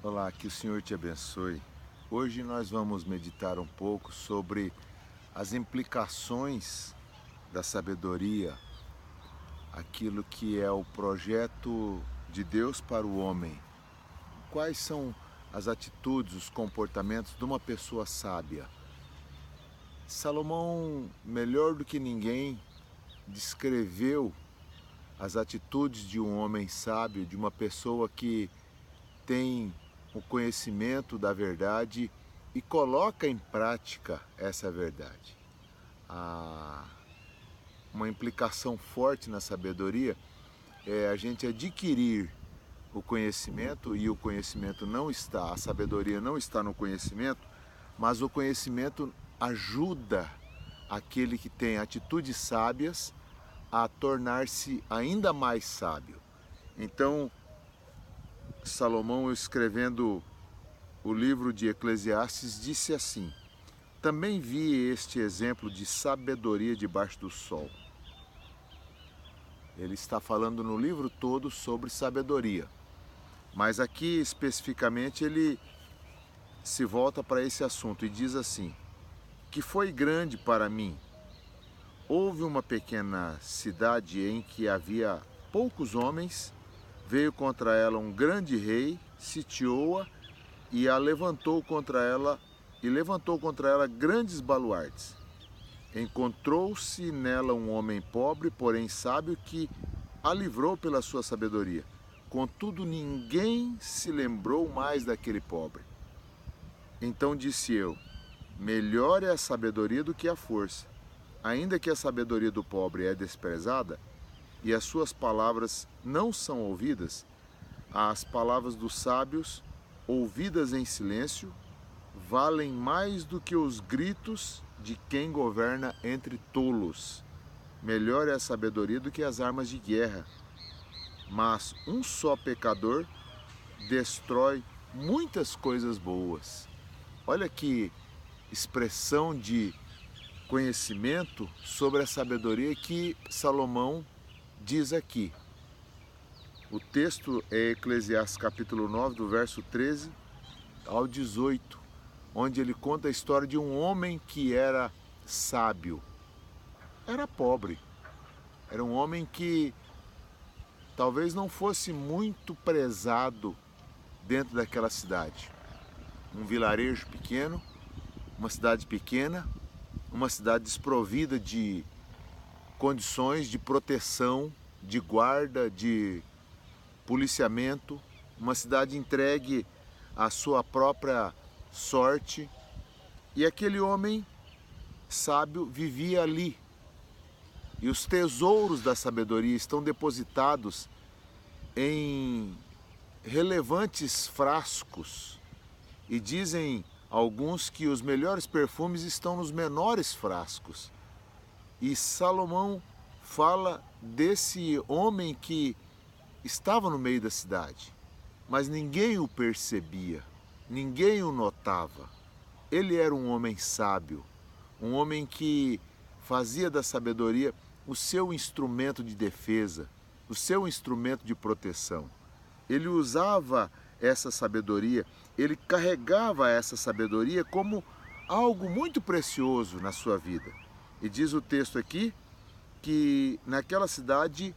Olá, que o Senhor te abençoe. Hoje nós vamos meditar um pouco sobre as implicações da sabedoria, aquilo que é o projeto de Deus para o homem. Quais são as atitudes, os comportamentos de uma pessoa sábia? Salomão, melhor do que ninguém, descreveu as atitudes de um homem sábio, de uma pessoa que tem o conhecimento da verdade e coloca em prática essa verdade. Há uma implicação forte na sabedoria é a gente adquirir o conhecimento, e o conhecimento não está, a sabedoria não está no conhecimento, mas o conhecimento ajuda aquele que tem atitudes sábias a tornar-se ainda mais sábio. Então, Salomão, escrevendo o livro de Eclesiastes, disse assim: também vi este exemplo de sabedoria debaixo do sol. Ele está falando no livro todo sobre sabedoria, mas aqui especificamente ele se volta para esse assunto e diz assim: que foi grande para mim. Houve uma pequena cidade em que havia poucos homens, veio contra ela um grande rei, sitiou-a e a levantou contra ela grandes baluartes. Encontrou-se nela um homem pobre, porém sábio, que a livrou pela sua sabedoria. Contudo, ninguém se lembrou mais daquele pobre. Então disse eu: melhor é a sabedoria do que a força. Ainda que a sabedoria do pobre é desprezada e as suas palavras não são ouvidas, as palavras dos sábios, ouvidas em silêncio, valem mais do que os gritos de quem governa entre tolos. Melhor é a sabedoria do que as armas de guerra. Mas um só pecador destrói muitas coisas boas. Olha que expressão de conhecimento sobre a sabedoria que Salomão diz aqui. O texto é Eclesiastes capítulo 9, do verso 13 ao 18, onde ele conta a história de um homem que era sábio. Era pobre. Era um homem que talvez não fosse muito prezado dentro daquela cidade. Um vilarejo pequeno, uma cidade pequena, uma cidade desprovida de condições de proteção, de guarda, de policiamento, uma cidade entregue à sua própria sorte. E aquele homem sábio vivia ali. E os tesouros da sabedoria estão depositados em relevantes frascos. E dizem alguns que os melhores perfumes estão nos menores frascos. E Salomão fala desse homem que estava no meio da cidade, mas ninguém o percebia, ninguém o notava. Ele era um homem sábio, um homem que fazia da sabedoria o seu instrumento de defesa, o seu instrumento de proteção. Ele usava essa sabedoria, ele carregava essa sabedoria como algo muito precioso na sua vida. E diz o texto aqui que naquela cidade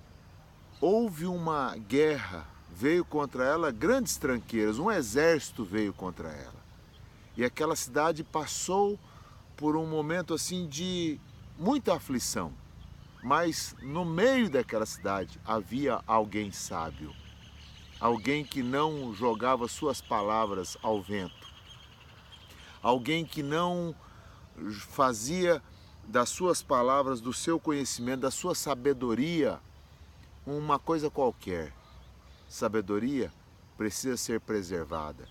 houve uma guerra, veio contra ela grandes tranqueiras, um exército veio contra ela. E aquela cidade passou por um momento assim de muita aflição. Mas no meio daquela cidade havia alguém sábio, alguém que não jogava suas palavras ao vento, alguém que não fazia das suas palavras, do seu conhecimento, da sua sabedoria, uma coisa qualquer. Sabedoria precisa ser preservada,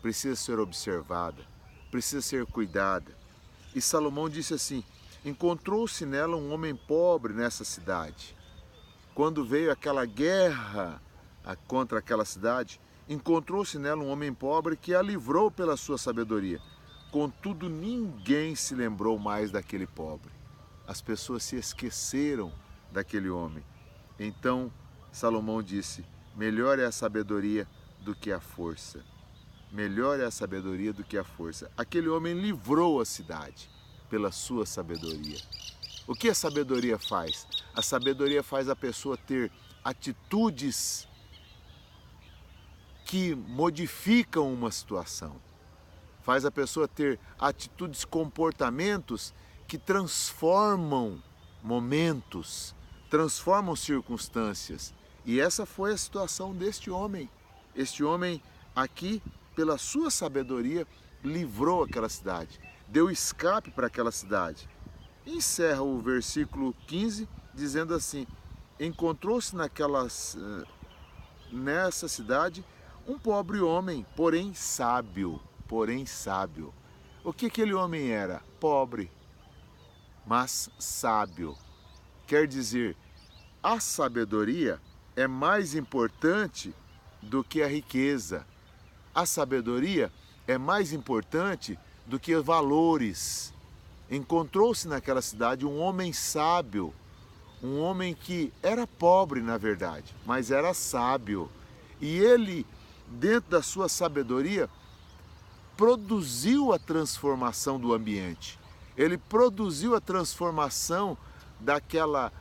precisa ser observada, precisa ser cuidada. E Salomão disse assim: encontrou-se nela um homem pobre nessa cidade. Quando veio aquela guerra contra aquela cidade, encontrou-se nela um homem pobre que a livrou pela sua sabedoria. Contudo, ninguém se lembrou mais daquele pobre. As pessoas se esqueceram daquele homem. Então Salomão disse: melhor é a sabedoria do que a força. melhor é a sabedoria do que a força. Aquele homem livrou a cidade pela sua sabedoria. O que a sabedoria faz? A sabedoria faz a pessoa ter atitudes que modificam uma situação. Faz a pessoa ter atitudes, comportamentos que transformam momentos, transformam circunstâncias. E essa foi a situação deste homem. Este homem aqui, pela sua sabedoria, livrou aquela cidade, deu escape para aquela cidade. Encerra o versículo 15 dizendo assim: encontrou-se nessa cidade um pobre homem, porém sábio. O que aquele homem era? Pobre, mas sábio. Quer dizer, a sabedoria é mais importante do que a riqueza. A sabedoria é mais importante do que valores. Encontrou-se naquela cidade um homem sábio, um homem que era pobre na verdade, mas era sábio. E ele, dentro da sua sabedoria, produziu a transformação do ambiente. Ele produziu a transformação daquela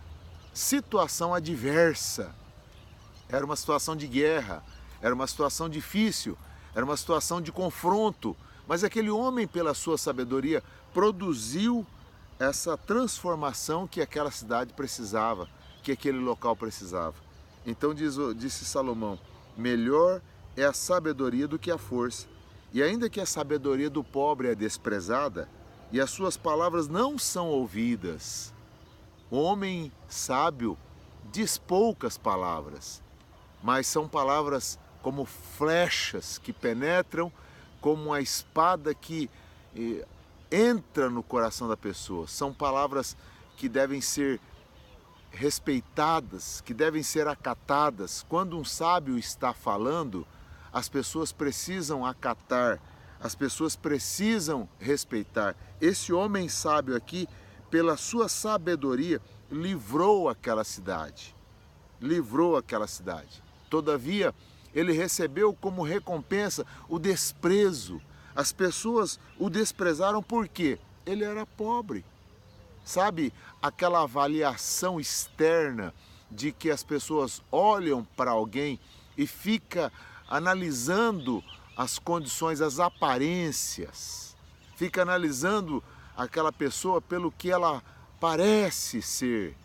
situação adversa. Era uma situação de guerra, era uma situação difícil, era uma situação de confronto. Mas aquele homem, pela sua sabedoria, produziu essa transformação que aquela cidade precisava, que aquele local precisava. Então disse Salomão: melhor é a sabedoria do que a força. E ainda que a sabedoria do pobre é desprezada e as suas palavras não são ouvidas, o homem sábio diz poucas palavras, mas são palavras como flechas que penetram, como uma espada que entra no coração da pessoa. São palavras que devem ser respeitadas, que devem ser acatadas. Quando um sábio está falando, as pessoas precisam acatar, as pessoas precisam respeitar. Esse homem sábio aqui, pela sua sabedoria, livrou aquela cidade. Livrou aquela cidade. Todavia, ele recebeu como recompensa o desprezo. As pessoas o desprezaram porque ele era pobre. Sabe, aquela avaliação externa de que as pessoas olham para alguém e fica analisando as condições, as aparências, fica analisando aquela pessoa pelo que ela parece ser,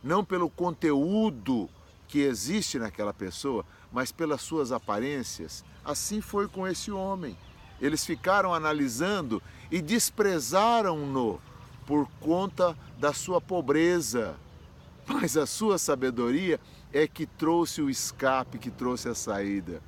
não pelo conteúdo que existe naquela pessoa, mas pelas suas aparências. Assim foi com esse homem. Eles ficaram analisando e desprezaram-no por conta da sua pobreza. Mas a sua sabedoria é que trouxe o escape, que trouxe a saída.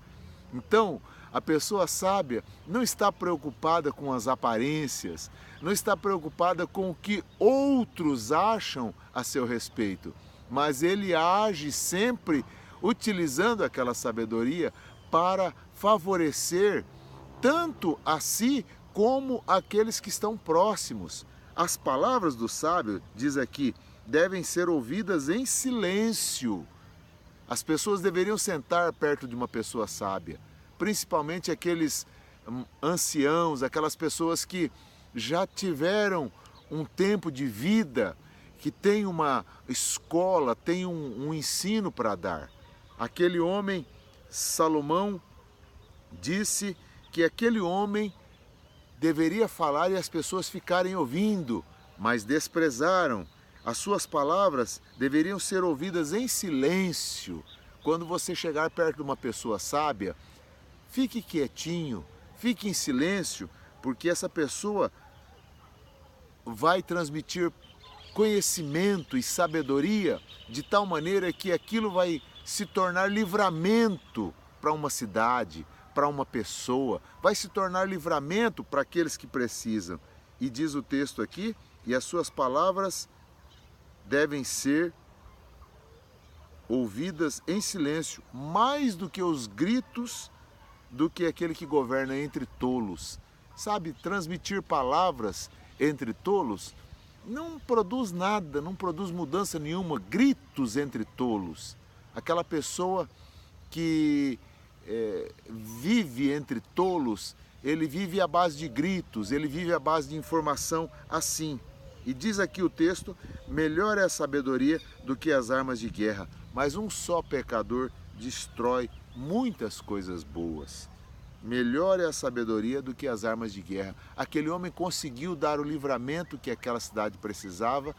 Então, a pessoa sábia não está preocupada com as aparências, não está preocupada com o que outros acham a seu respeito, mas ele age sempre utilizando aquela sabedoria para favorecer tanto a si como aqueles que estão próximos. As palavras do sábio, diz aqui, devem ser ouvidas em silêncio. As pessoas deveriam sentar perto de uma pessoa sábia, principalmente aqueles anciãos, aquelas pessoas que já tiveram um tempo de vida, que têm uma escola, têm um ensino para dar. Aquele homem, Salomão, disse que aquele homem deveria falar e as pessoas ficarem ouvindo, mas desprezaram. As suas palavras deveriam ser ouvidas em silêncio. Quando você chegar perto de uma pessoa sábia, fique quietinho, fique em silêncio, porque essa pessoa vai transmitir conhecimento e sabedoria de tal maneira que aquilo vai se tornar livramento para uma cidade, para uma pessoa, vai se tornar livramento para aqueles que precisam. E diz o texto aqui, e as suas palavras devem ser ouvidas em silêncio, mais do que os gritos do que aquele que governa entre tolos. Sabe, transmitir palavras entre tolos não produz nada, não produz mudança nenhuma. Gritos entre tolos. Aquela pessoa que vive vive entre tolos, ele vive à base de gritos, ele vive à base de informação assim. E diz aqui o texto, melhor é a sabedoria do que as armas de guerra, mas um só pecador destrói muitas coisas boas. Melhor é a sabedoria do que as armas de guerra. Aquele homem conseguiu dar o livramento que aquela cidade precisava,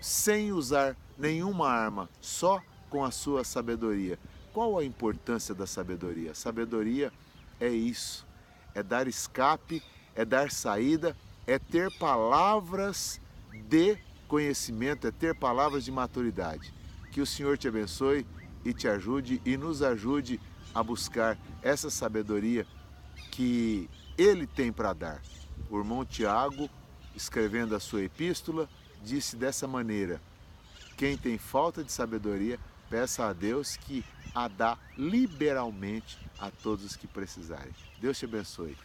sem usar nenhuma arma, só com a sua sabedoria. Qual a importância da sabedoria? Sabedoria é isso, é dar escape, é dar saída, é ter palavras de conhecimento, é ter palavras de maturidade. Que o Senhor te abençoe e te ajude e nos ajude a buscar essa sabedoria que Ele tem para dar. O irmão Tiago, escrevendo a sua epístola, disse dessa maneira: quem tem falta de sabedoria, peça a Deus que a dá liberalmente a todos os que precisarem. Deus te abençoe.